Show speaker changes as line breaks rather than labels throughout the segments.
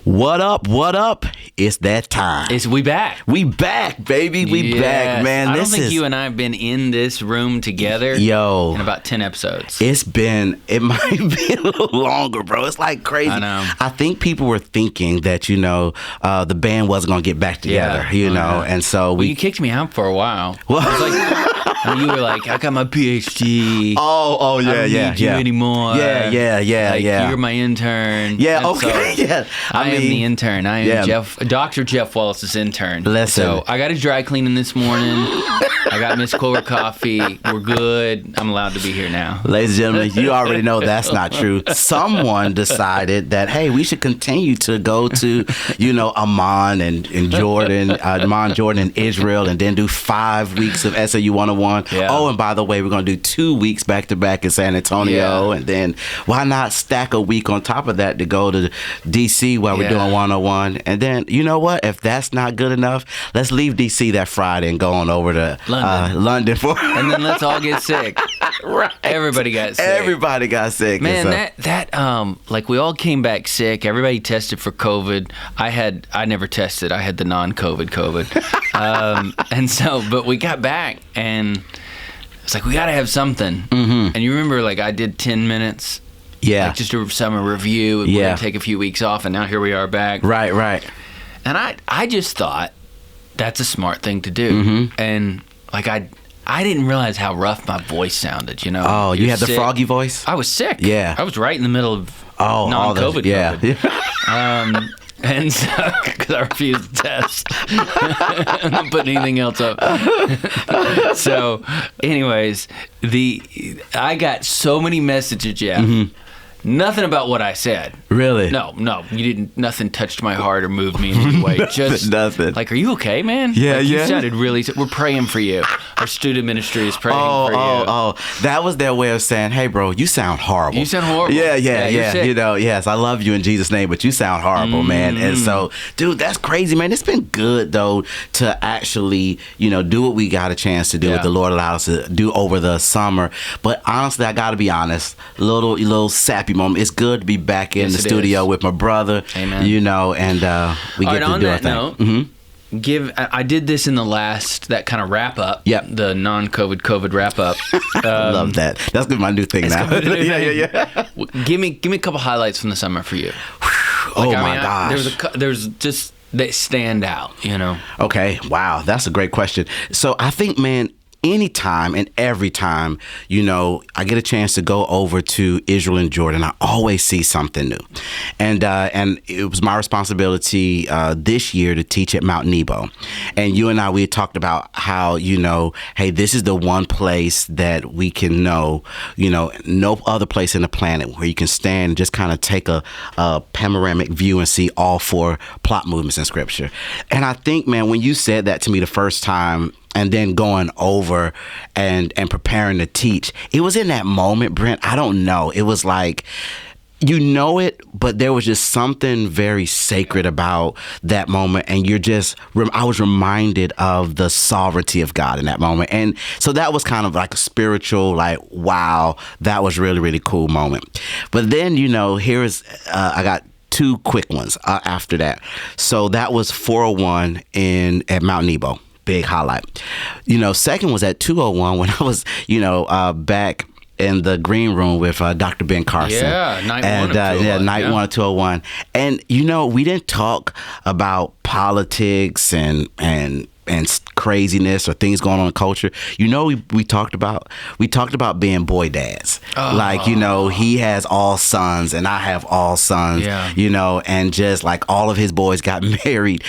What up? What up? It's that time.
We back.
We back, baby. We back, man.
I don't think you and I have been in this room together in about 10 episodes.
It might be a little longer, bro. It's like crazy.
I know.
I think people were thinking that, the band wasn't going to get back together, and so
you kicked me out for a while.
Well,
I was like, and you were like, I got my PhD.
Oh, yeah,
I don't need you anymore.
Yeah.
You're my intern.
Yeah,
And
okay,
so
yeah.
I am the intern. I am Dr. Jeff Wallace's intern.
Listen.
So I got a dry cleaning this morning. I got Miss Clover coffee. We're good. I'm allowed to be here now.
Ladies and gentlemen, you already know that's not true. Someone decided that, hey, we should continue to go to, Amman and Jordan, and Israel, and then do 5 weeks of SAU 101.
Yeah.
Oh, and by the way, we're going to do 2 weeks back-to-back in San Antonio, and then why not stack a week on top of that to go to D.C. while we're doing 101? And then, you know what? If that's not good enough, let's leave D.C. that Friday and go on over to London for...
And then let's all get sick.
Right.
Everybody got sick.
Everybody got sick.
Man, like we all came back sick. Everybody tested for COVID. I never tested. I had the non-COVID COVID. And so, but we got back and it's like, we got to have something. Mm-hmm. And you remember, like, I did 10 minutes.
Yeah.
Like just a summer review. And we're going to take a few weeks off. And now here we are back.
Right.
And I just thought that's a smart thing to do. Mm-hmm. And like, I didn't realize how rough my voice sounded,
Oh, you had
sick.
the froggy voice?
I was sick.
Yeah.
I was right in the middle of non-COVID. COVID. And so, because I refused to test. I'm not putting anything else up. So, anyways, I got so many messages, Jeff. Mm-hmm. Nothing about what I said.
Really?
No, you didn't. Nothing touched my heart or moved me in any way. Just
nothing.
Like, are you okay, man?
Yeah.
You sounded really. We're praying for you. Our student ministry is praying for you.
Oh, that was their way of saying, "Hey, bro, you sound horrible.
You sound horrible.
Yeah.
Sick.
Yes, I love you in Jesus' name, but you sound horrible, man." And so, dude, that's crazy, man. It's been good though to actually, do what we got a chance to do, what the Lord allowed us to do over the summer. But honestly, I got to be honest, little sappy moment. It's good to be back in the studio with my brother.
Amen.
And we get to do our thing.
Note, mm-hmm. I did this in the last, that kind of wrap up.
Yep.
The non-COVID wrap up.
I love that. That's gonna be my new thing now. Yeah.
Give me a couple highlights from the summer for you.
My gosh.
There's just that stand out,
Okay. Wow. That's a great question. So I think, man, anytime and every time, I get a chance to go over to Israel and Jordan, I always see something new. And it was my responsibility this year to teach at Mount Nebo. And you and I, we had talked about how, hey, this is the one place that we can know, no other place in the planet where you can stand and just kind of take a panoramic view and see all 4 plot movements in Scripture. And I think, man, when you said that to me the first time, and then going over and preparing to teach, it was in that moment, Brent, I don't know. It was like, it, but there was just something very sacred about that moment. And I was reminded of the sovereignty of God in that moment. And so that was kind of like a spiritual, like, wow, that was really, really cool moment. But then, I got 2 quick ones after that. So that was 401 at Mount Nebo. Big highlight. Second was at 201 when I was, back in the green room with Dr. Ben Carson.
Yeah, night one of 201.
Night one of 201. And, we didn't talk about politics and craziness or things going on in culture. We talked about being boy dads. Like, he has all sons and I have all sons, and just like all of his boys got married,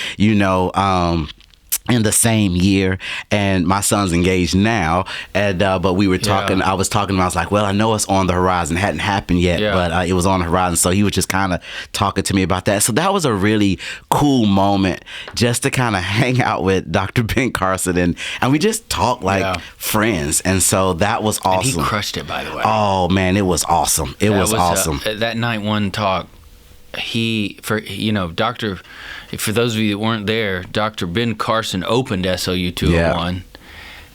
in the same year, and my son's engaged now, and but we were talking. I was talking. I was like, "Well, I know it's on the horizon. It hadn't happened yet, but it was on the horizon." So he was just kind of talking to me about that. So that was a really cool moment, just to kind of hang out with Dr. Ben Carson, and we just talked like friends. And so that was awesome.
And he crushed it, by the way.
Oh man, it was awesome. It was awesome.
That night one talk. For those of you that weren't there, Dr. Ben Carson opened SOU 201,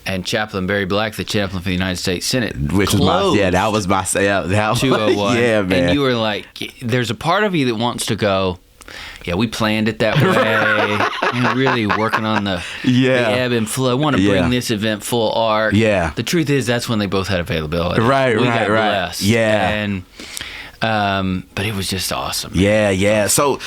and Chaplain Barry Black, the chaplain for the United States Senate,
which was that was my
201.
Yeah, man.
And you were like, there's a part of you that wants to go, we planned it that way. And really working on the ebb and flow. I want to bring this event full arc.
Yeah.
The truth is, that's when they both had availability.
Right.
We got blessed.
Yeah.
And but it was just awesome.
Yeah. So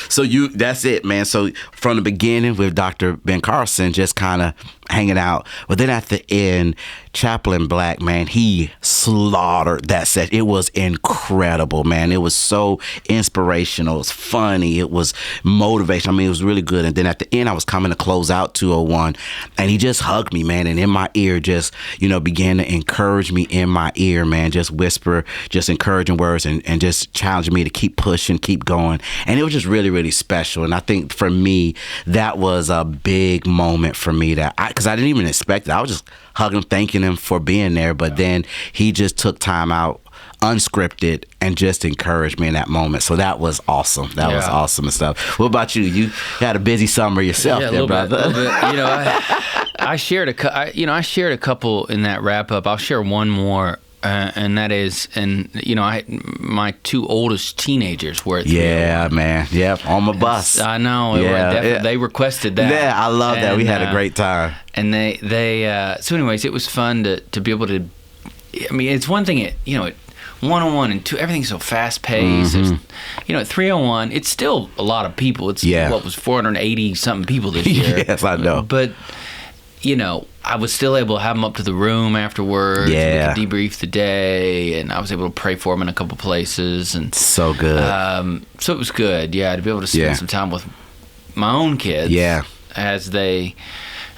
that's it, man. So from the beginning with Dr. Ben Carlson, just kind of hanging out. But then at the end, Chaplain Black, man, he slaughtered that set. It was incredible, man. It was so inspirational. It was funny. It was motivational. I mean, it was really good. And then at the end, I was coming to close out 201, and he just hugged me, man. And in my ear, just, began to encourage me in my ear, man. Just whisper, just encouraging words and just challenging me to keep pushing, keep going. And it was just really, really special. And I think for me, that was a big moment for me because I didn't even expect it. I was just hugging him, thanking him for being there. But then he just took time out, unscripted, and just encouraged me in that moment. So that was awesome. That was awesome and stuff. What about you? You had a busy summer yourself, there, brother.
A little bit. I shared I shared a couple in that wrap up. I'll share one more. And that is, my two oldest teenagers were at 301.
Yeah, man. Yep, on my bus.
I know. They requested that.
Yeah, I love that. We had a great time.
And they so anyways, it was fun to be able to, I mean, it's one thing at 101 and 2, everything's so fast paced. Mm-hmm. At 301, it's still a lot of people. It's what was 480 something people this year.
Yes, I know.
But I was still able to have them up to the room afterwards.
Yeah.
We could debrief the day, and I was able to pray for them in a couple places. And
so good.
So it was good, to be able to spend some time with my own kids.
Yeah.
As they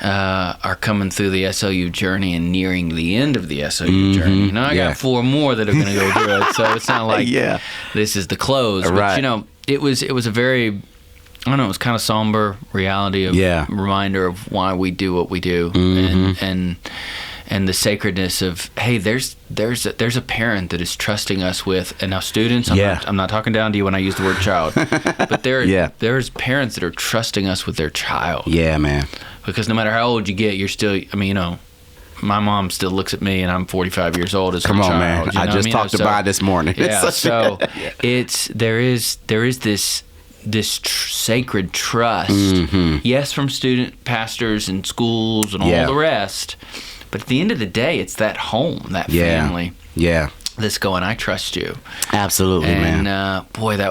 are coming through the SLU journey and nearing the end of the SLU journey. Now I got 4 more that are going to go through it, so it's not like this is the close.
Right.
But it was a very, I don't know, it was kind of somber reality of reminder of why we do what we do, and the sacredness of, hey, there's a parent that is trusting us with, and now students, I'm not talking down to you when I use the word child, but there's parents that are trusting us with their child.
Yeah, man.
Because no matter how old you get, you're still, my mom still looks at me, and I'm 45 years old as her child.
Come on, man. I just talked about it this morning.
Yeah, so there is this sacred trust, yes, from student pastors and schools and all the rest, but at the end of the day, it's that home, that family, that's going, I trust you.
Absolutely,
and,
man.
Boy, that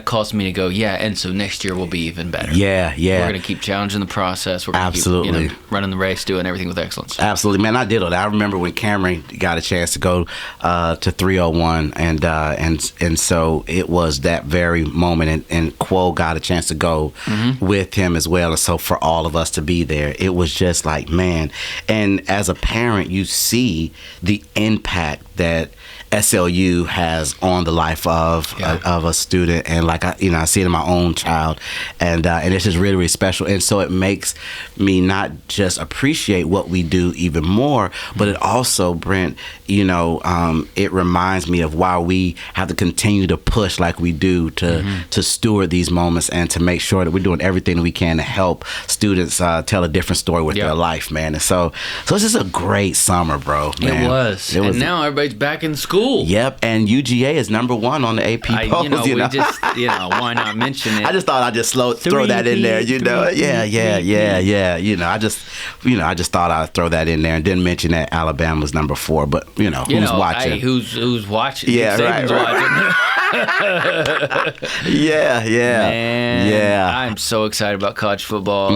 caused me to go, and so next year will be even better.
Yeah.
We're going to keep challenging the process. We're going to keep running the race, doing everything with excellence.
Absolutely, man. I did all that. I remember when Cameron got a chance to go to 301, and so it was that very moment, and Quo got a chance to go with him as well, and so for all of us to be there, it was just like, man. And as a parent, you see the impact that SLU has on the life of a student, and like I see it in my own child, and it's just really, really special. And so it makes me not just appreciate what we do even more, but it also, Brent, it reminds me of why we have to continue to push like we do to steward these moments and to make sure that we're doing everything that we can to help students tell a different story with their life, man. And so it's just a great summer, bro, man.
It was. And now everybody's back in school.
Yep, and UGA is #1 on the AP polls.
Why not mention it?
I just thought I'd just throw that in there. I just thought I'd throw that in there and didn't mention that Alabama's #4. But who's watching?
Hey, who's watching?
Yeah, right. Yeah.
Man,
yeah.
I'm so excited about college football.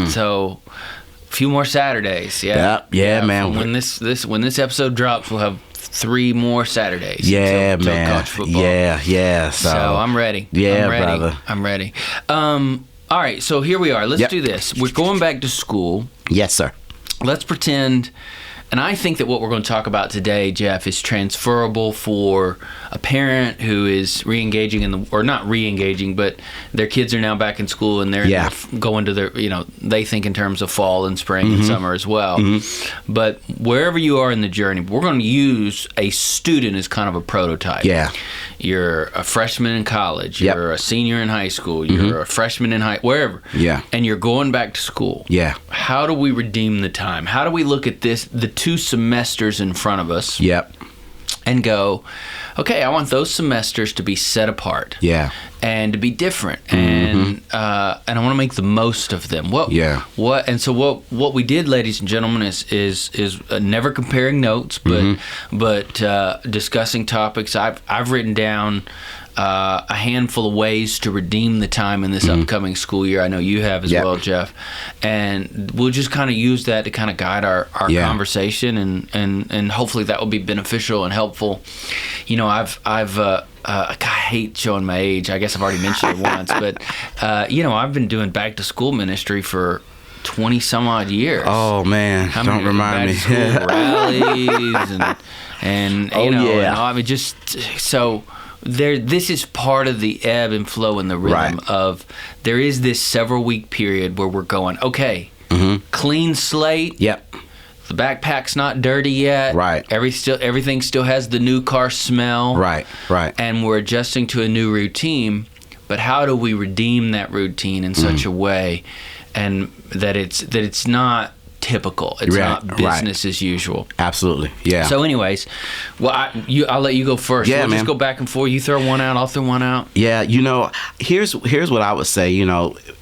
So, a few more Saturdays. Yeah,
man.
When this episode drops, we'll have 3 more Saturdays.
Man.
College football.
Yeah.
So I'm ready.
Yeah, brother.
I'm ready. All right, so here we are. Let's do this. We're going back to school.
Yes, sir.
Let's pretend, and I think that what we're going to talk about today, Jeff, is transferable for a parent who is re-engaging or not re-engaging, but their kids are now back in school, and they're going to their, they think in terms of fall and spring and summer as well. But wherever you are in the journey, we're going to use a student as kind of a prototype.
Yeah.
You're a freshman in college. You're a senior in high school. You're a freshman in wherever.
Yeah.
And you're going back to school.
Yeah.
How do we redeem the time? How do we look at the 2 semesters in front of us?
Yep.
And go, okay, I want those semesters to be set apart.
Yeah.
And to be different, and I want to make the most of them. And so what we did, ladies and gentlemen, is never comparing notes, but discussing topics. I've written down a handful of ways to redeem the time in this upcoming school year. I know you have as well, Jeff. And we'll just kind of use that to kind of guide our conversation, and hopefully that will be beneficial and helpful. You know, I hate showing my age. I guess I've already mentioned it once, but I've been doing back to school ministry for 20 some odd years.
Oh man, don't remind me.
School rallies and I mean, just so there. This is part of the ebb and flow and the rhythm of. There is this several week period where we're going, okay, clean slate.
Yep.
The backpack's not dirty yet.
Right.
Everything still has the new car smell.
Right.
And we're adjusting to a new routine. But how do we redeem that routine in such a way, and that it's not typical? It's not business as usual.
Absolutely. Yeah.
So, anyways, well, I'll let you go first.
Yeah,
we'll just go back and forth. You throw one out, I'll throw one out.
Yeah. Here's what I would say.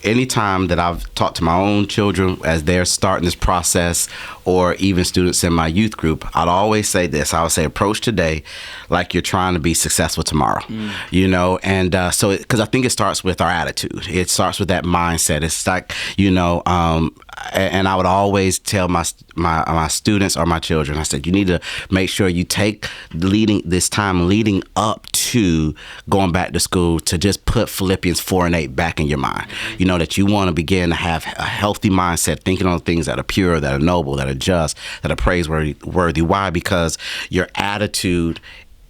Anytime that I've talked to my own children as they're starting this process, or even students in my youth group, I'd always say this. I would say, approach today like you're trying to be successful tomorrow. And so because I think it starts with our attitude. It starts with that mindset. It's like, and I would always tell my students or my children, I said, you need to make sure you take this time leading up to going back to school to just put Philippians 4:8 back in your mind. That you want to begin to have a healthy mindset, thinking on things that are pure, that are noble, that are just, that are praiseworthy. Why? Because your attitude,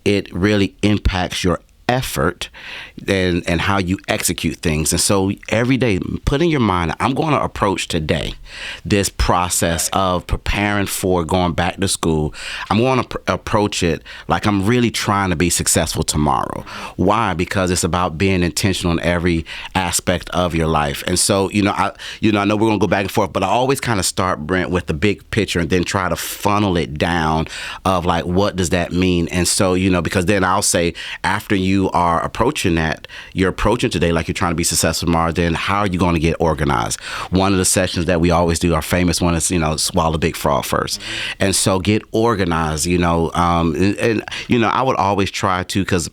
it really impacts your effort and how you execute things. And so every day, put in your mind, I'm going to approach today this process of preparing for going back to school. I'm going to approach it like I'm really trying to be successful tomorrow. Why? Because it's about being intentional in every aspect of your life. And so, I know we're going to go back and forth, but I always kind of start, Brent, with the big picture and then try to funnel it down of like, what does that mean? And so, because then I'll say, after you are approaching that, you're approaching today like you're trying to be successful tomorrow, then how are you going to get organized? One of the sessions that we always do, our famous one, is, swallow the big frog first. And so get organized, and I would always try to, because,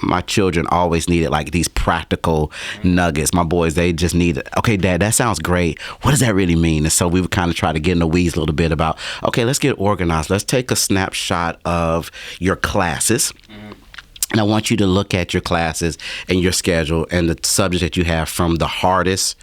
my children always needed like these practical nuggets. My boys, they just needed, okay, Dad, that sounds great. What does that really mean? And so we would kind of try to get in the weeds a little bit about, okay, let's get organized. Let's take a snapshot of your classes. And I want you to look at your classes and your schedule and the subject that you have, from the hardest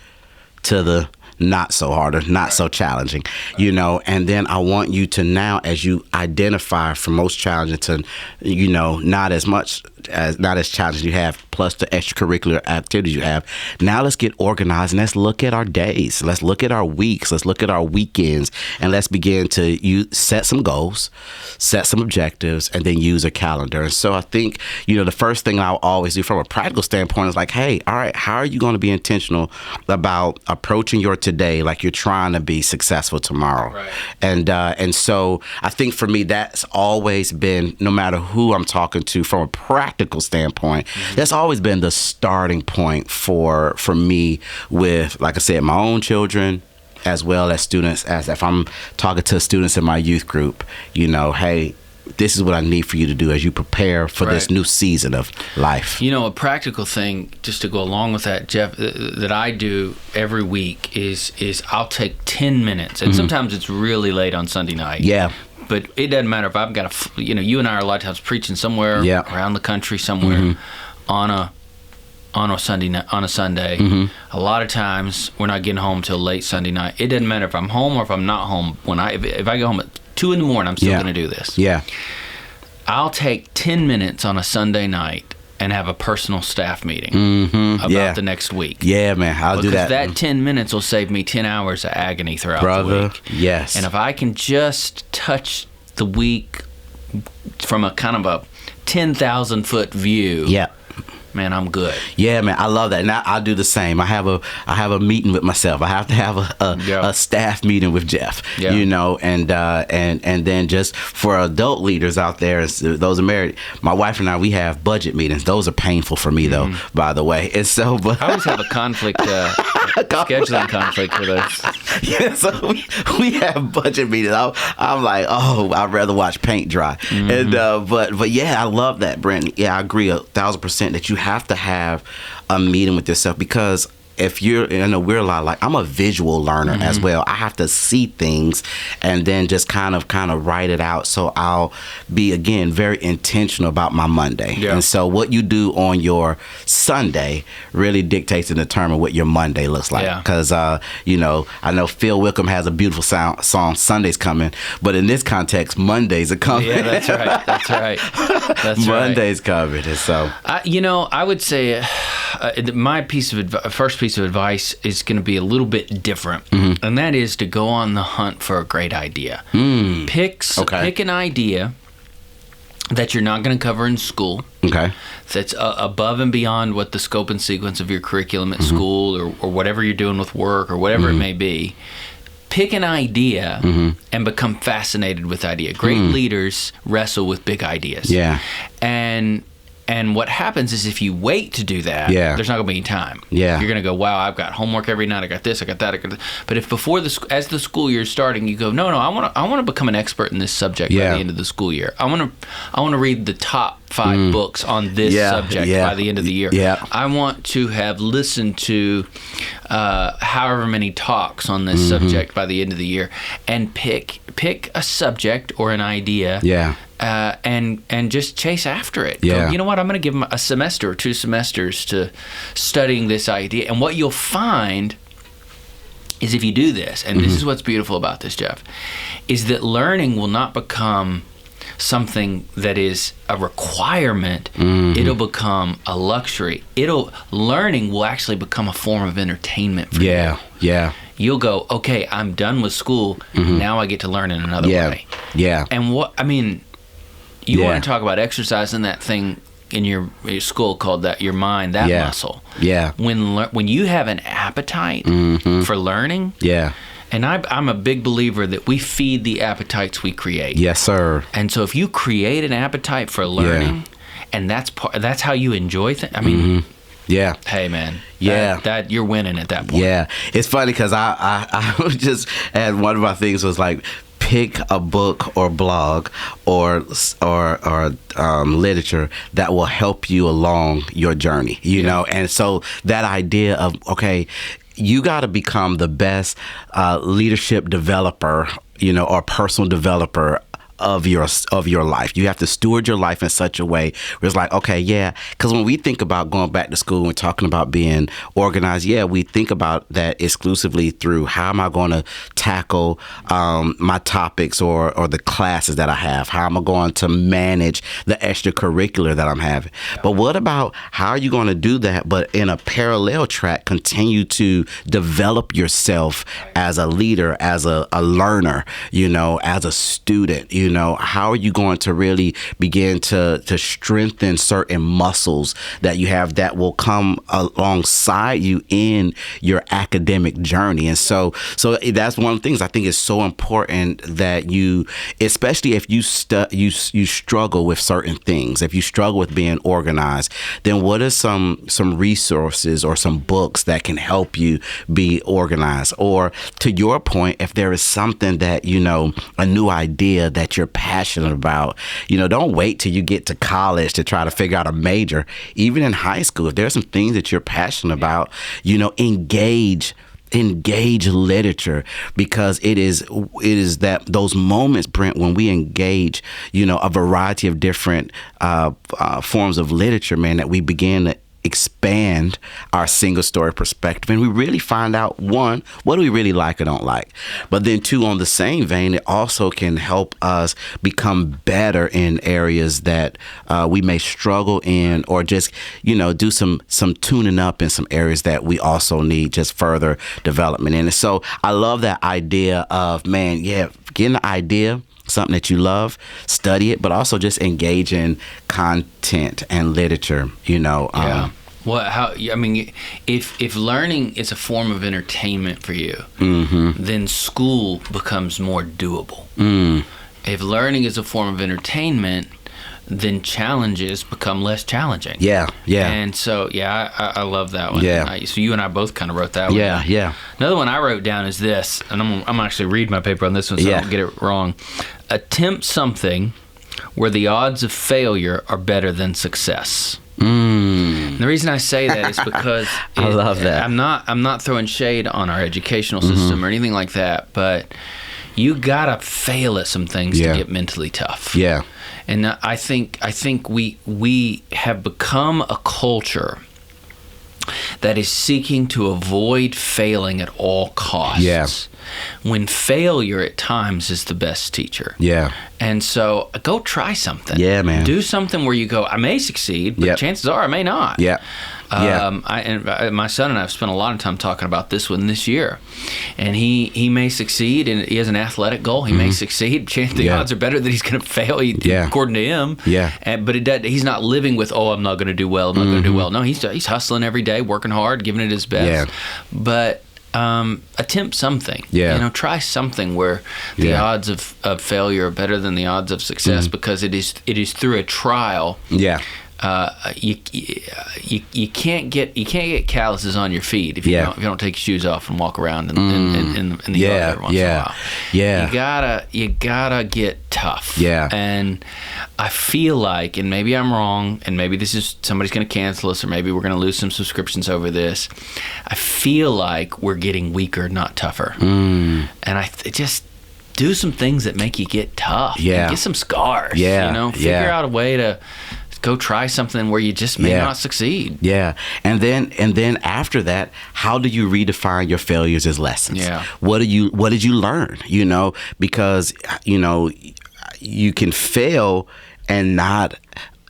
to the not so hard or not so challenging, and then I want you to now, as you identify from most challenging to, not as challenging you have, plus the extracurricular activities you have. Now let's get organized and let's look at our days. Let's look at our weeks. Let's look at our weekends, and let's begin to set some goals, set some objectives, and then use a calendar. And so I think, the first thing I'll always do from a practical standpoint is like, hey, all right, how are you going to be intentional about approaching your today like you're trying to be successful tomorrow?
Right.
And so I think for me, that's always been, no matter who I'm talking to from a practical standpoint, that's always been the starting point for me with, like I said, my own children, as well as students. As if I'm talking to students in my youth group, hey, this is what I need for you to do as you prepare for this new season of life.
A practical thing, just to go along with that, Jeff, that I do every week is I'll take 10 minutes. And sometimes it's really late on Sunday night.
Yeah.
But it doesn't matter if I've got you and I are a lot of times preaching somewhere around the country somewhere on a Sunday. A lot of times we're not getting home till late Sunday night. It doesn't matter if I'm home or if I'm not home. If I go home at 2 a.m, I'm still going to do this.
Yeah.
I'll take 10 minutes on a Sunday night and have a personal staff meeting about the next week.
Yeah, man, I'll do that.
Because that 10 minutes will save me 10 hours of agony throughout the week.
Yes.
And if I can just touch the week from a kind of a 10,000-foot view, man, I'm good.
Yeah, man, I love that. And I do the same. I have a meeting with myself. I have to have a staff meeting with Jeff. Yeah. And then just for adult leaders out there, those are married. My wife and I, we have budget meetings. Those are painful for me, though. By the way, and so but
I always have a conflict, scheduling conflict with us.
Yeah, so we have budget meetings. I'm like, I'd rather watch paint dry. And but yeah, I love that, Brent. Yeah, I agree 1,000% that you have to have a meeting with yourself, because if you're, we're a lot like, I'm a visual learner as well. I have to see things and then just kind of write it out. So I'll be, again, very intentional about my Monday. Yeah. And so what you do on your Sunday really dictates and determines what your Monday looks like. Because, I know Phil Wickham has a beautiful song, Sunday's Coming, but in this context, Mondays are coming.
Yeah, that's right. That's right. That's
Monday's coming. And so,
I would say my first piece of advice is going to be a little bit different, and that is to go on the hunt for a great idea. Pick an idea that you're not going to cover in school. Okay. That's above and beyond what the scope and sequence of your curriculum at school or whatever you're doing with work or whatever it may be. Pick an idea and become fascinated with idea. Great leaders wrestle with big ideas. Yeah. And what happens is if you wait to do that, there's not going to be any time. Yeah. You're going to go, wow, I've got homework every night. I got this, I got that, I got that. But if as the school year is starting, you go, no, I want to become an expert in this subject by the end of the school year. I want to read the top 5 books on this subject by the end of the year. Yeah. I want to have listened to however many talks on this subject by the end of the year, and pick a subject or an idea. Yeah. And just chase after it. Yeah. Go, you know what? I'm going to give them a semester or 2 semesters to studying this idea. And what you'll find is if you do this, and this is what's beautiful about this, Jeff, is that learning will not become something that is a requirement. It'll become a luxury. Learning will actually become a form of entertainment for you. Yeah. You'll go, okay, I'm done with school. Now I get to learn in another way. Yeah. And you want to talk about exercising that thing in your school called your mind, that muscle. Yeah. When you have an appetite for learning. Yeah. And I'm a big believer that we feed the appetites we create. Yes, sir. And so if you create an appetite for learning, and that's how you enjoy things. I mean. Yeah. Hey, man. Yeah. That you're winning at that point. Yeah. It's funny because I just had one of my things was like, pick a book or blog or literature that will help you along your journey, and so that idea of, okay, you got to become the best leadership developer, or personal developer of your life. You have to steward your life in such a way where it's like, okay, because when we think about going back to school and talking about being organized, we think about that exclusively through how am I going to tackle my topics or the classes that I have? How am I going to manage the extracurricular that I'm having? But what about how are you going to do that, but in a parallel track, continue to develop yourself as a leader, as a learner, as a student, how are you going to really begin to strengthen certain muscles that you have that will come alongside you in your academic journey? And so that's one of the things I think is so important that you, especially if you struggle with certain things, if you struggle with being organized, then what are some resources or some books that can help you be organized? Or to your point, if there is something that, a new idea that you're passionate about, don't wait till you get to college to try to figure out a major. Even in high school, if there's some things that you're passionate about, engage literature, because it is that those moments, Brent, when we engage, a variety of different forms of literature, man, that we begin to expand our single story perspective, and we really find out, one, what do we really like or don't like, but then two, on the same vein, it also can help us become better in areas that we may struggle in, or just do some tuning up in some areas that we also need just further development in. And so I love that idea of, man, getting the idea,
something that you love, study it, but also just engage in content and literature,
Well, if learning is a form of entertainment for you, then school becomes more doable. If learning is a form of entertainment, then challenges become less challenging.
Yeah.
And so, I love that one.
Yeah.
So you and I both kind of wrote that one.
Yeah.
Another one I wrote down is this, and I'm actually read my paper on this one so I don't get it wrong. Attempt something where the odds of failure are better than success. The reason I say that is because
I love that.
I'm not throwing shade on our educational system or anything like that, but you gotta fail at some things to get mentally tough.
Yeah.
And I think we have become a culture that is seeking to avoid failing at all costs.
Yeah.
When failure at times is the best teacher.
Yeah.
And so go try something.
Yeah, man.
Do something where you go, I may succeed, but chances are I may not.
Yeah.
My son and I have spent a lot of time talking about this one this year, and he may succeed, and he has an athletic goal. He may succeed. The odds are better that he's going to fail, according to him.
Yeah.
But he's not living with, I'm not going to do well. I'm not going to do well. No, he's hustling every day, working hard, giving it his best.
Yeah.
But attempt something. Try something where the odds of failure are better than the odds of success, because it is through a trial.
Yeah.
You can't get calluses on your feet if you don't take your shoes off and walk around in the yard every once in a while. You gotta get tough.
Yeah.
And I feel like, and maybe I'm wrong, and maybe this is somebody's gonna cancel us, or maybe we're gonna lose some subscriptions over this. I feel like we're getting weaker, not tougher. And I just do some things that make you get tough.
Yeah.
Get some scars. Figure out a way to go try something where you just may not succeed.
Yeah. And then after that, how do you redefine your failures as lessons?
Yeah.
What did you learn? Because you can fail and not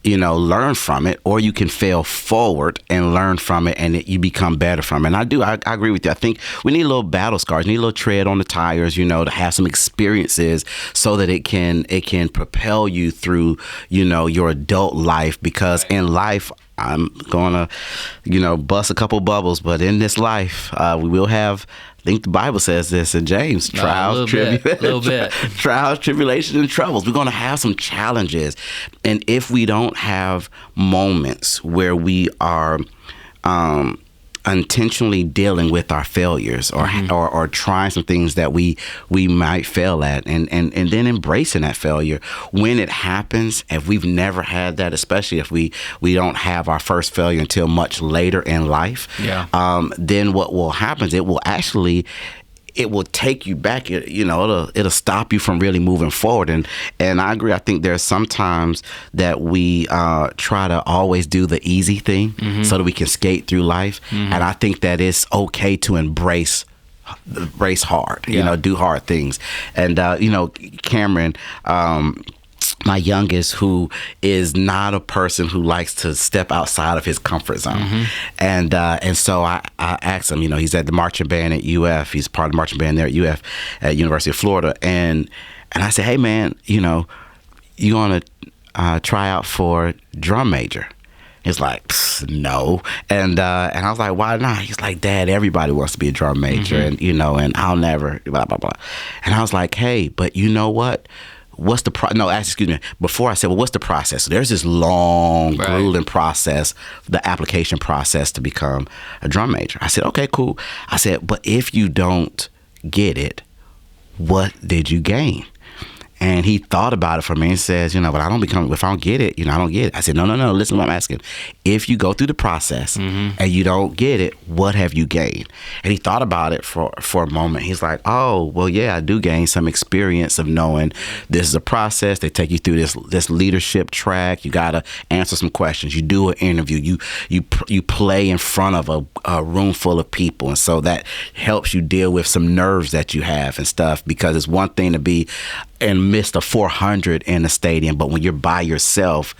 learn from it, or you can fail forward and learn from it, and you become better from it. And I agree with you. I think we need a little battle scars, need a little tread on the tires, to have some experiences so that it can propel you through, your adult life. Because in life, I'm gonna, bust a couple bubbles, but in this life, we will have, I think the Bible says this in James, trials, tribulations, and troubles. We're going to have some challenges. And if we don't have moments where we are intentionally dealing with our failures or trying some things that we might fail at, and then embracing that failure when it happens, if we've never had that, especially if we don't have our first failure until much later in life, then what will happen is it will take you back. It'll stop you from really moving forward. And I agree. I think there's sometimes that we try to always do the easy thing so that we can skate through life. And I think that it's okay to embrace hard, do hard things. And, Cameron, my youngest, who is not a person who likes to step outside of his comfort zone. And so I asked him, he's at the marching band at UF. He's part of the marching band there at UF at University of Florida. And I said, hey, man, you want to try out for drum major? He's like, no. And I was like, why not? He's like, Dad, everybody wants to be a drum major. And, and I'll never, blah, blah, blah. And I was like, hey, but you know what? What's the before I said, well, what's the process? So there's this long, grueling process, the application process to become a drum major. I said, okay, cool. I said, but if you don't get it, what did you gain? And he thought about it for me and says, but if I don't get it, I don't get it. I said, no, listen to what I'm asking. If you go through the process and you don't get it, what have you gained? And he thought about it for a moment. He's like, oh, well, yeah, I do gain some experience of knowing this is a process. They take you through this leadership track. You got to answer some questions. You do an interview. You play in front of a room full of people. And so that helps you deal with some nerves that you have and stuff, because it's one thing to be and missed a 400 in the stadium, but when you're by yourself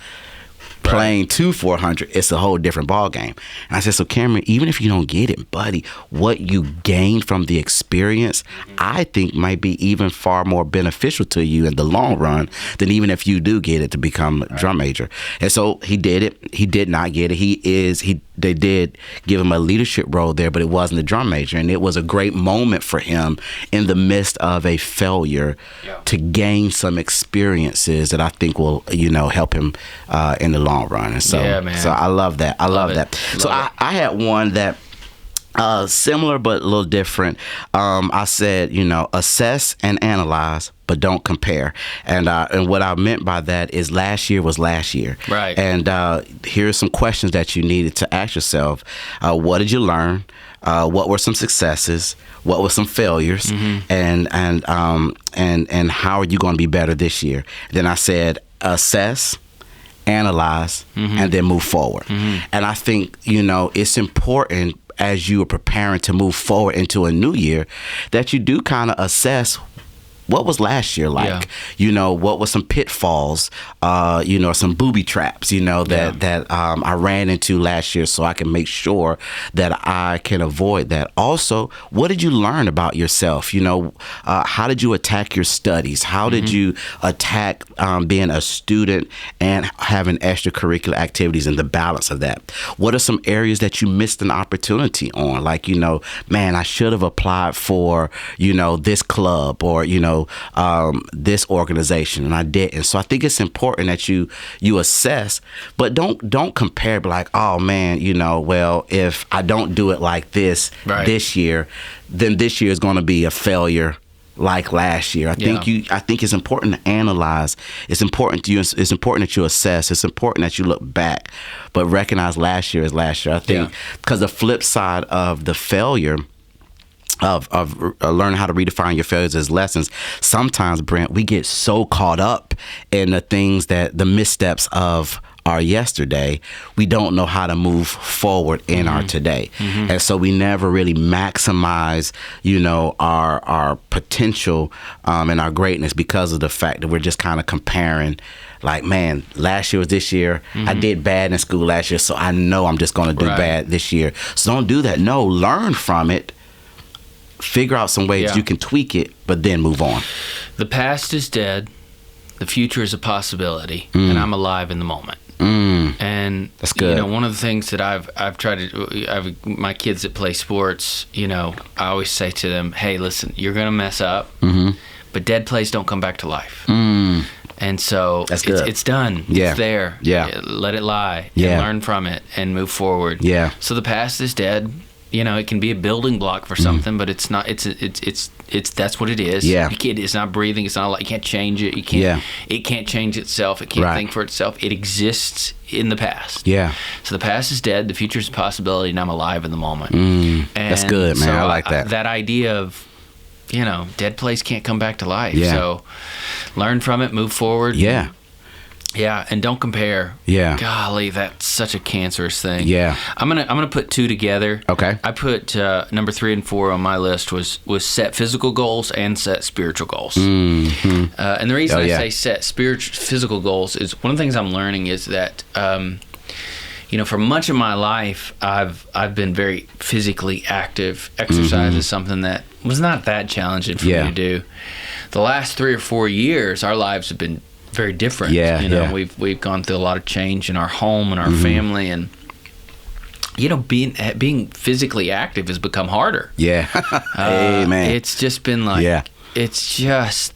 playing to 400, it's a whole different ball game. And I said, so Cameron, even if you don't get it, buddy, what you gain from the experience, I think might be even far more beneficial to you in the long run than even if you do get it to become a drum major. And so he did it. He did not get it. They did give him a leadership role there, but it wasn't a drum major. And it was a great moment for him in the midst of a failure to gain some experiences that I think will, help him in the long run. And so, so I love that. I love that. So I had one that similar but a little different. I said, assess and analyze, but don't compare. And what I meant by that is last year was last year.
Right.
And here are some questions that you needed to ask yourself. What did you learn? What were some successes? What were some failures? And how are you going to be better this year? Then I said, assess, analyze, and then move forward. And I think, it's important as you are preparing to move forward into a new year that you do kind of assess what was last year like? What were some pitfalls, some booby traps, that I ran into last year, so I can make sure that I can avoid that. Also, what did you learn about yourself? How did you attack your studies? How did you attack being a student and having extracurricular activities and the balance of that? What are some areas that you missed an opportunity on? Like, man, I should have applied for, this club or, this organization, and I didn't. So I think it's important that you assess, but don't compare. Be like, oh man, well, if I don't do it like this this year, then this year is going to be a failure like last year. I think it's important to analyze. It's important that you assess. It's important that you look back, but recognize last year is last year. I think because the flip side of the failure of learning how to redefine your failures as lessons, sometimes, Brent, we get so caught up in the missteps of our yesterday, we don't know how to move forward in our today. And so we never really maximize, our potential and our greatness because of the fact that we're just kind of comparing. Like, man, last year was this year. I did bad in school last year, so I know I'm just going to do bad this year. So don't do that. No, learn from it. Figure out some ways you can tweak it, but then move on.
The past is dead. The future is a possibility, and I'm alive in the moment. And
that's good.
One of the things that I've tried to, my kids that play sports, I always say to them, hey, listen, you're going to mess up, but dead plays don't come back to life. And so it's done. It's there. Let it lie. And learn from it and move forward. So the past is dead. It can be a building block for something, but it's not. It's that's what it is. It's not breathing. It's not like you can't change it. You can't. It can't change itself. It can't think for itself. It exists in the past. So the past is dead. The future is a possibility, and I'm alive in the moment. And
that's good, man. So I like that.
That idea of, dead plays can't come back to life. So learn from it. Move forward. Yeah, and don't compare. Golly, that's such a cancerous thing. I'm gonna put two together.
Okay.
I put number 3 and 4 on my list was set physical goals and set spiritual goals. And the reason I say set physical goals is one of the things I'm learning is that for much of my life I've been very physically active. Exercise is something that was not that challenging for me to do. The last 3 or 4 years, our lives have been very different. We've gone through a lot of change in our home and our family, and being physically active has become harder.
Amen.
It's just been like it's just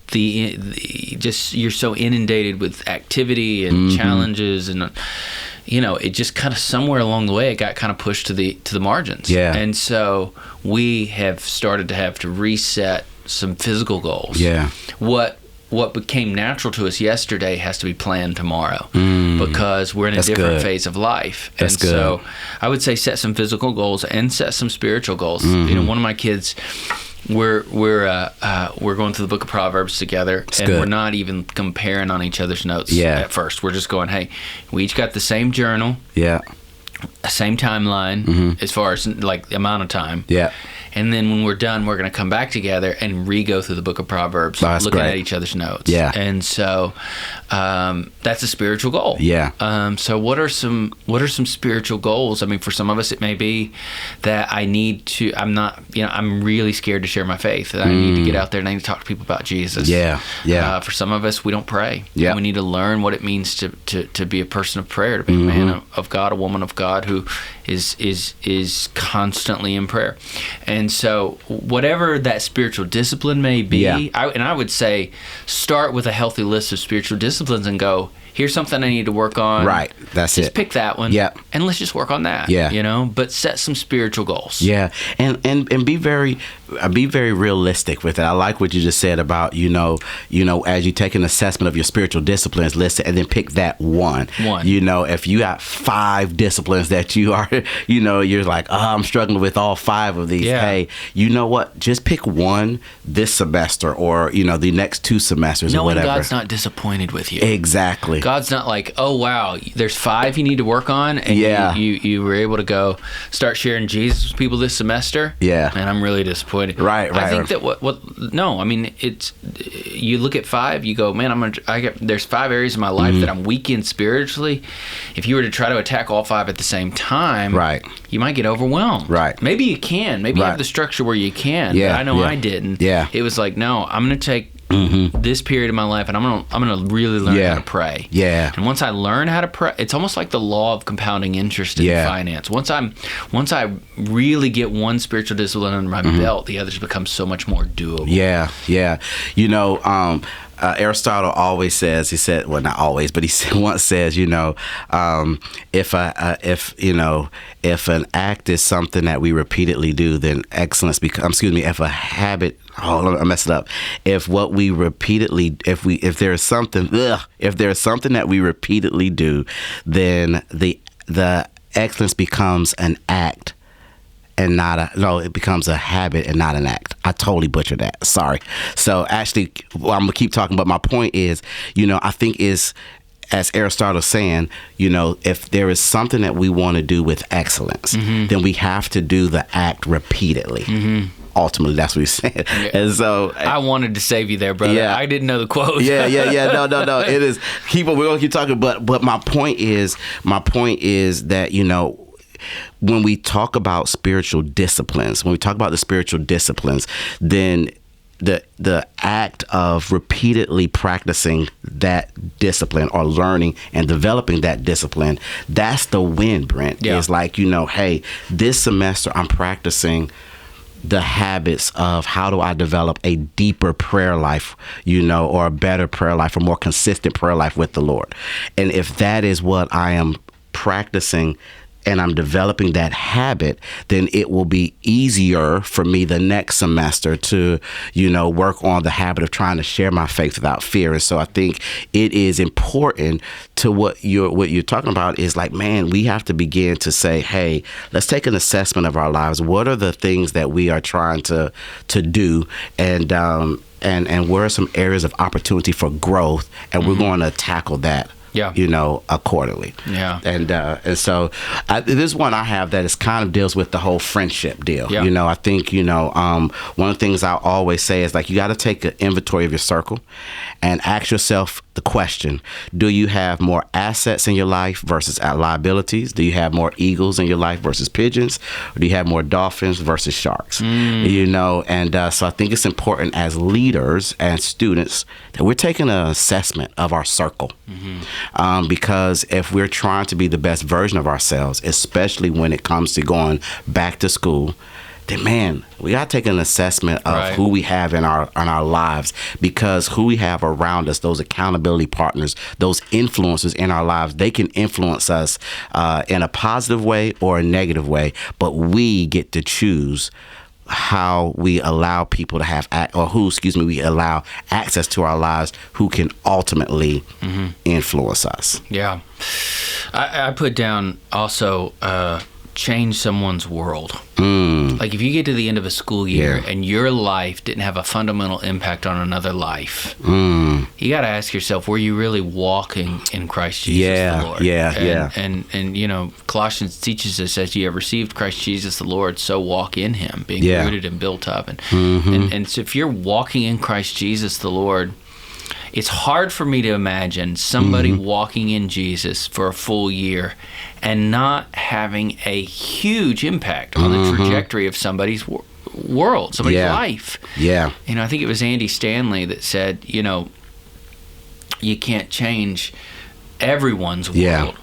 you're so inundated with activity and challenges, and it just kind of somewhere along the way it got kind of pushed to the margins. And so we have started to have to reset some physical goals. What became natural to us yesterday has to be planned tomorrow because we're in a different phase of life.
That's good.
So I would say set some physical goals and set some spiritual goals. One of my kids, we're going through the book of Proverbs together, and we're not even comparing on each other's notes at first. We're just going, hey, we each got the same journal. same timeline as far as like the amount of time.
Yeah.
And then when we're done, we're going to come back together and re-go through the book of Proverbs, looking at each other's notes.
Yeah.
And so that's a spiritual goal.
Yeah.
So what are some spiritual goals? I mean, for some of us, it may be that I'm really scared to share my faith. That I need to get out there and I need to talk to people about Jesus.
Yeah. Yeah.
For some of us, we don't pray.
Yeah.
We need to learn what it means to be a person of prayer, to be a man of God, a woman of God who is constantly in prayer. And so whatever that spiritual discipline may be, I would say start with a healthy list of spiritual disciplines and go, here's something I need to work on.
Right. That's
just pick that one.
Yeah.
And let's just work on that.
Yeah.
But set some spiritual goals.
Yeah. And be very realistic with it. I like what you just said about, as you take an assessment of your spiritual disciplines, list it and then pick that one. If you got 5 disciplines that you are, you're like, I'm struggling with all 5 of these.
Yeah.
Hey, you know what? Just pick one this semester or, the next 2 semesters or whatever.
God's not disappointed with you.
Exactly.
God's not like, oh, wow, there's 5 you need to work on, and you were able to go start sharing Jesus with people this semester.
Yeah.
And I'm really disappointed.
Right.
I think that it's, you look at 5, you go, man, there's 5 areas in my life that I'm weak in spiritually. If you were to try to attack all 5 at the same time,
right,
you might get overwhelmed.
Right.
Maybe you can. Maybe you have the structure where you can.
Yeah.
But I know I didn't.
Yeah.
It was like, no, I'm going to take this period of my life, and I'm gonna really learn how to pray.
Yeah.
And once I learn how to pray, it's almost like the law of compounding interest in finance. Once I really get one spiritual discipline under my belt, the others become so much more doable.
Yeah. Yeah. Aristotle always says, he said, well, not always, but he once says, if an act is something that we repeatedly do, then excellence becomes, if a habit, I messed it up. If what we repeatedly, if there's something that we repeatedly do, then the excellence becomes an act. And it becomes a habit and not an act. I totally butchered that. Sorry. So actually, I'm going to keep talking, but my point is, I think is, as Aristotle's saying, if there is something that we want to do with excellence, then we have to do the act repeatedly. Ultimately, that's what he's saying. Yeah. And so
I wanted to save you there, brother. Yeah. I didn't know the quote.
Yeah. No. It is. We're going to keep talking, but my point is that, when we talk about spiritual disciplines, then the act of repeatedly practicing that discipline or learning and developing that discipline, that's the win, Brent. Yeah. It's like, hey, this semester I'm practicing the habits of how do I develop a deeper prayer life, or a better prayer life, a more consistent prayer life with the Lord. And if that is what I am practicing and I'm developing that habit, then it will be easier for me the next semester to, work on the habit of trying to share my faith without fear. And so I think it is important to what you're talking about is like, man, we have to begin to say, hey, let's take an assessment of our lives. What are the things that we are trying to do? And where are some areas of opportunity for growth? And we're going to tackle that. Yeah, accordingly.
Yeah,
and so this one I have that is kind of deals with the whole friendship deal. Yeah. I think one of the things I always say is like you got to take an inventory of your circle and ask yourself the question: do you have more assets in your life versus liabilities? Do you have more eagles in your life versus pigeons? Or do you have more dolphins versus sharks? And so I think it's important as leaders and students that we're taking an assessment of our circle. Because if we're trying to be the best version of ourselves, especially when it comes to going back to school, then man, we got to take an assessment of who we have in our lives, because who we have around us, those accountability partners, those influencers in our lives, they can influence us in a positive way or a negative way, but we get to choose how we allow people to have we allow access to our lives who can ultimately influence us.
Yeah. I put down also change someone's world. Like if you get to the end of a school year and your life didn't have a fundamental impact on another life, you got to ask yourself, were you really walking in Christ Jesus the Lord? And you know, Colossians teaches us, as you have received Christ Jesus the Lord, so walk in him, being rooted and built up. And so if you're walking in Christ Jesus the Lord, it's hard for me to imagine somebody walking in Jesus for a full year and not having a huge impact on the trajectory of somebody's world, somebody's life.
Yeah.
You know, I think it was Andy Stanley that said, you know, you can't change everyone's world,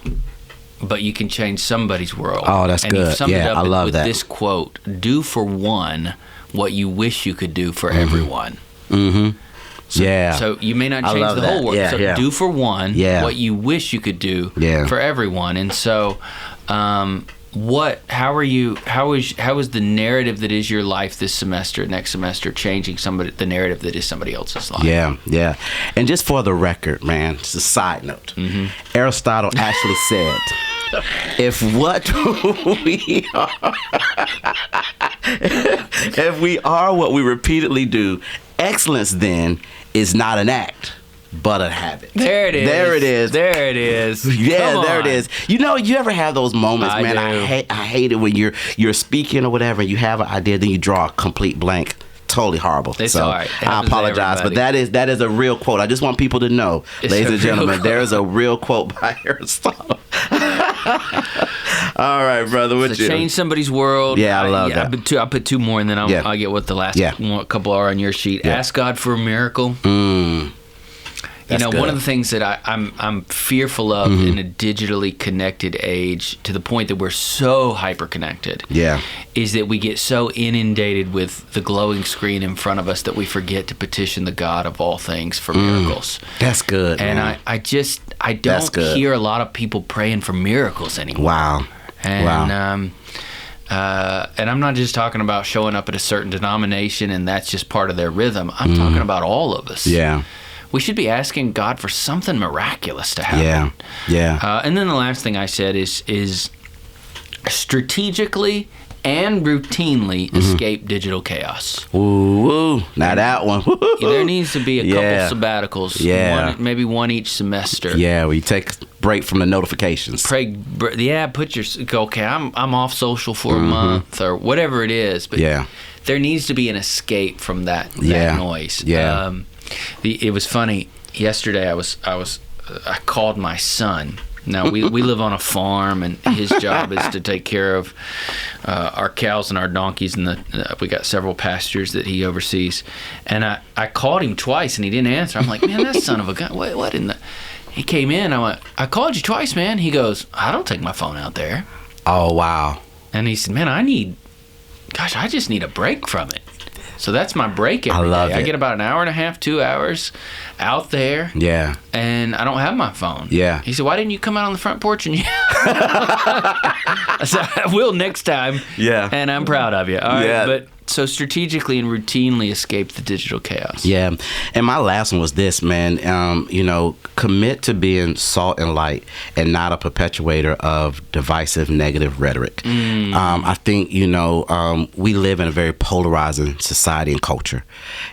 but you can change somebody's world.
Oh, that's good.
And he summed it up
I love
with
that.
this quote: "Do for one what you wish you could do for everyone." So you may not change the whole world. Do for one what you wish you could do for everyone. And so, how is the narrative that is your life this semester, next semester, changing the narrative that is somebody else's life?
Yeah. And just for the record, man, just a side note. Aristotle actually said, if we are what we repeatedly do, excellence then is not an act, but a habit.
There it is.
Yeah, there it is. You know, you ever have those moments, man?
I
hate it when you're speaking or whatever, and you have an idea, then you draw a complete blank. Totally horrible.
It's all right.
I apologize, but that is a real quote. I just want people to know, ladies and gentlemen, there is a real quote by Aristotle. All right, brother. What you
change somebody's world?
Yeah, I love that.
I put two more, and then I'll get what the last couple are on your sheet. Ask God for a miracle.
That's
one of the things that I'm fearful of in a digitally connected age, to the point that we're so hyper-connected, is that we get so inundated with the glowing screen in front of us that we forget to petition the God of all things for miracles.
That's good.
And
man.
I don't hear a lot of people praying for miracles anymore.
Wow.
And I'm not just talking about showing up at a certain denomination and that's just part of their rhythm. I'm talking about all of us.
Yeah.
We should be asking God for something miraculous to happen.
Yeah.
And then the last thing I said is strategically and routinely escape digital chaos.
Ooh, now that one.
There needs to be a couple sabbaticals, maybe one each semester.
Yeah, where you take a break from the notifications.
Okay, I'm off social for a month or whatever it is, but there needs to be an escape from that noise.
Yeah.
It was funny. Yesterday, I called my son. Now we live on a farm, and his job is to take care of our cows and our donkeys, and we got several pastures that he oversees. And I called him twice, and he didn't answer. I'm like, man, that son of a gun! What in the? He came in. I went, I called you twice, man. He goes, I don't take my phone out there.
Oh wow!
And he said, man, I just need a break from it. So that's my break every day. I get about an hour and a half, 2 hours out there.
Yeah.
And I don't have my phone.
Yeah.
He said, why didn't you come out on the front porch and I said, I will next time.
Yeah.
And I'm proud of you. All right. But so strategically and routinely escape the digital chaos.
Yeah. And my last one was this, man. Commit to being salt and light and not a perpetuator of divisive, negative rhetoric. I think, we live in a very polarizing society and culture.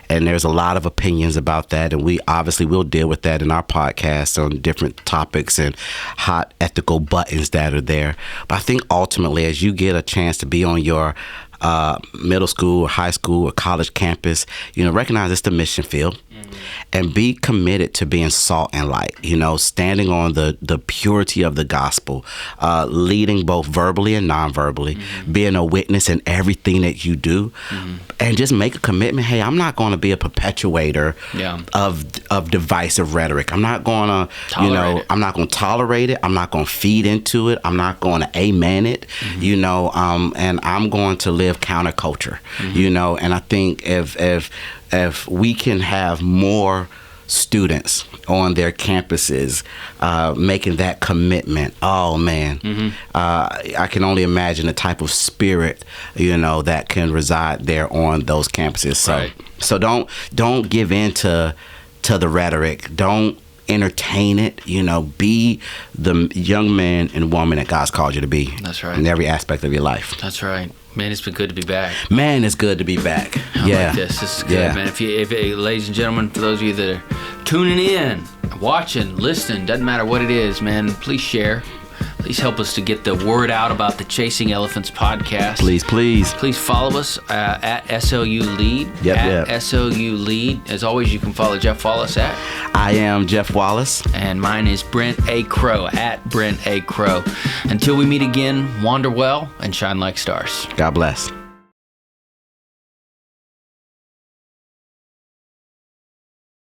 And there's a lot of opinions about that. And we obviously will deal with that in our podcast on different topics and hot ethical buttons that are there. But I think ultimately, as you get a chance to be on your middle school or high school or college campus, recognize it's the mission field and be committed to being salt and light, standing on the purity of the gospel, leading both verbally and non-verbally, being a witness in everything that you do, and just make a commitment. Hey, I'm not going to be a perpetuator of divisive rhetoric. I'm not going to, I'm not going to tolerate it. I'm not going to feed into it. I'm not going to amen it, and I'm going to live counterculture, and I think if we can have more students on their campuses making that commitment, oh man, I can only imagine the type of spirit that can reside there on those campuses. So don't give in to the rhetoric. Don't entertain it, be the young man and woman that God's called you to be.
That's right.
In every aspect of your life.
That's right. Man, it's been good to be back.
Man, it's good to be back.
I like this. This is good, man. If ladies and gentlemen, for those of you that are tuning in, watching, listening, doesn't matter what it is, man, please share. Please help us to get the word out about the Chasing Elephants podcast.
Please.
Please follow us at SOU Lead. SOU Lead. As always, you can follow Jeff Wallace at.
I am Jeff Wallace.
And mine is Brent A. Crow at Brent A. Crow. Until we meet again, wander well and shine like stars.
God bless.